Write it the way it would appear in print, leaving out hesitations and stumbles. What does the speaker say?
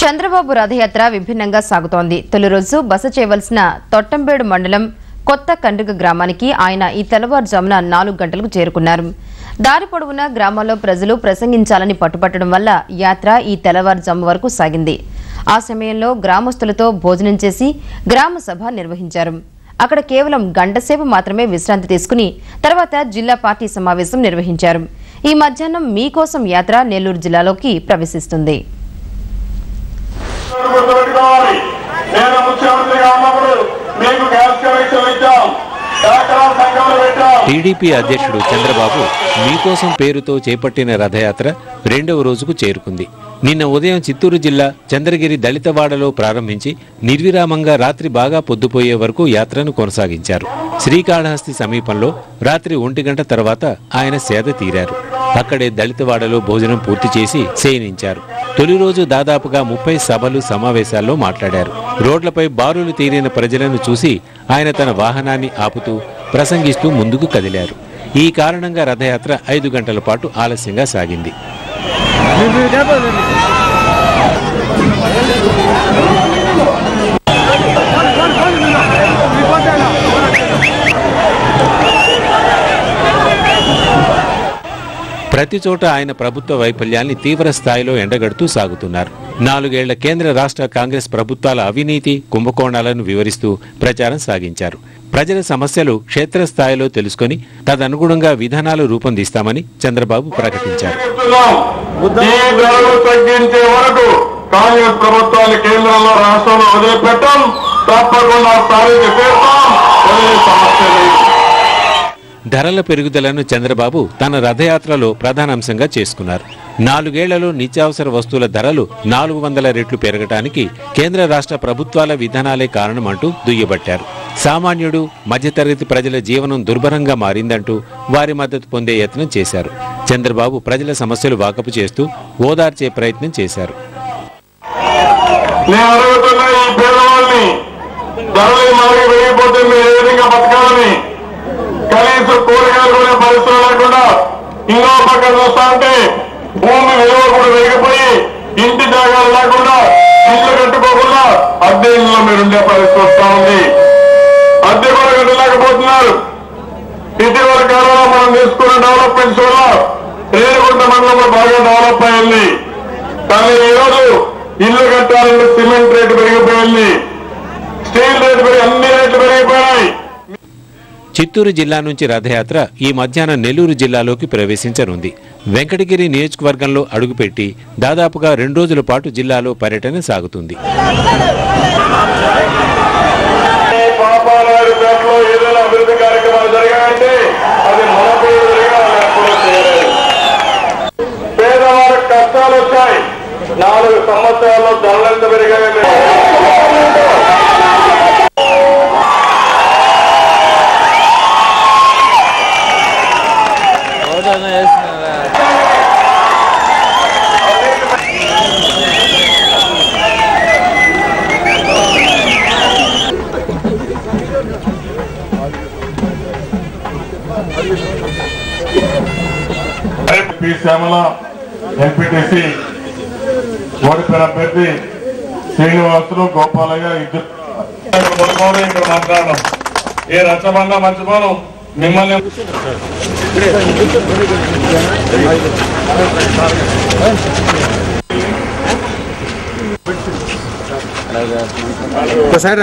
చంద్రబాబు రథయాత్ర విభిన్నంగా సాగుతోంది. తొలి రోజు బస చేయవలసిన తొట్టంబేడు మండలం కొత్త కండ్రిగ గ్రామానికి ఆయన ఈ తెల్లవారుజామున 4 గంటలకు చేరుకున్నారు. దారి పొడవునా గ్రామాల్లో ప్రజలు ప్రసంగించాలని పట్టుపట్టడం వల్ల యాత్ర ఈ తెల్లవారుజాము వరకు సాగింది. ఆ సమయంలో గ్రామస్తులతో భోజనం చేసి గ్రామ సభ నిర్వహించారు. అక్కడ కేవలం గంటసేపు మాత్రమే విశ్రాంతి తీసుకుని తర్వాత జిల్లా పార్టీ సమావేశం నిర్వహించారు. ఈ మధ్యాహ్నం మీకోసం యాత్ర నెల్లూరు జిల్లాలోకి ప్రవేశిస్తుంది. టీడీపీ అధ్యక్షుడు చంద్రబాబు మీకోసం పేరుతో చేపట్టిన రథయాత్ర 2వ రోజుకు చేరుకుంది. నిన్న ఉదయం చిత్తూరు జిల్లా చంద్రగిరి దళితవాడలో ప్రారంభించి నిర్విరామంగా రాత్రి బాగా పొద్దుపోయే వరకు యాత్రను కొనసాగించారు. శ్రీకాళహస్తి సమీపంలో రాత్రి 1 గంట తర్వాత ఆయన సేద తీరారు. అక్కడే దళితవాడలో భోజనం పూర్తి చేసి శయనించారు. తొలి రోజు దాదాపుగా 30 సభలు సమావేశాల్లో మాట్లాడారు. రోడ్లపై బారులు తీరిన ప్రజలను చూసి ఆయన తన వాహనాన్ని ఆపుతూ ప్రసంగిస్తూ ముందుకు కదిలారు. ఈ కారణంగా రథయాత్ర 5 గంటల పాటు ఆలస్యంగా సాగింది. ప్రతి చోట ఆయన ప్రభుత్వ వైఫల్యాన్ని తీవ్ర స్థాయిలో ఎండగడుతూ సాగుతున్నారు. 4 ఏళ్ల కేంద్ర రాష్ట్ర కాంగ్రెస్ ప్రభుత్వాల అవినీతి కుంభకోణాలను వివరిస్తూ ప్రచారం సాగించారు. ప్రజల సమస్యలు క్షేత్రస్థాయిలో తెలుసుకుని తదనుగుణంగా విధానాలు రూపొందిస్తామని చంద్రబాబు ప్రకటించారు. ధరల పెరుగుదలను చంద్రబాబు తన రథయాత్రలో ప్రధానాంశంగా చేసుకున్నారు. 4 ఏళ్లలో నిత్యావసర వస్తువుల ధరలు 400 రెట్లు పెరగటానికి కేంద్ర రాష్ట్ర ప్రభుత్వాల విధానాలే కారణమంటూ దుయ్యబట్టారు. సామాన్యుడు మధ్యతరగతి ప్రజల జీవనం దుర్భరంగా మారిందంటూ వారి మద్దతు పొందే యత్నం చేశారు. చంద్రబాబు ప్రజల సమస్యలు వాకపు చేస్తూ ఓదార్చే ప్రయత్నం చేశారు. కనీసం కూరగాయలు కొనే పరిస్థితులు లేకుండా ఇంకో పక్కన చూస్తా ఉంటే భూమి విలువ కూడా పెరిగిపోయి ఇంటి జాగాలు లేకుండా ఇల్లు కట్టుకోకుండా అద్దె ఇళ్ళలో మీరుండే పరిస్థితి వస్తా ఉంది. అద్దె కూడా కట్టలేకపోతున్నారు. ఇటీవల కాలంలో మనం తీసుకున్న డెవలప్మెంట్స్ వల్ల రేణిగుంట మండలంలో బాగా డెవలప్ అయింది. కానీ ఈరోజు ఇల్లు కట్టాలంటే సిమెంట్ రేటు పెరిగిపోయింది, స్టీల్ రేటు అన్ని రేట్లు పెరిగిపోయాయి. చిత్తూరు జిల్లా నుంచి రథయాత్ర ఈ మధ్యాహ్నం నెల్లూరు జిల్లాలోకి ప్రవేశించనుంది. వెంకటగిరి నియోజకవర్గంలో అడుగుపెట్టి దాదాపుగా 2 రోజుల పాటు జిల్లాలో పర్యటన సాగుతుంది. పేదవారికి కష్టాలు వచ్చాయి. 4 సంవత్సరాల్లో ధరలు ఎంత పెరిగాయి. పి శ్యామల ఎంపీటీసీ ఓడిపోయిన అభ్యర్థి శ్రీనివాసులు గోపాలయ్య ఇద్దరు ఇక్కడ మాట్లాడడం ఏ రచ్చబంగా మర్చిపోను. మిమ్మల్ని ఒకసారి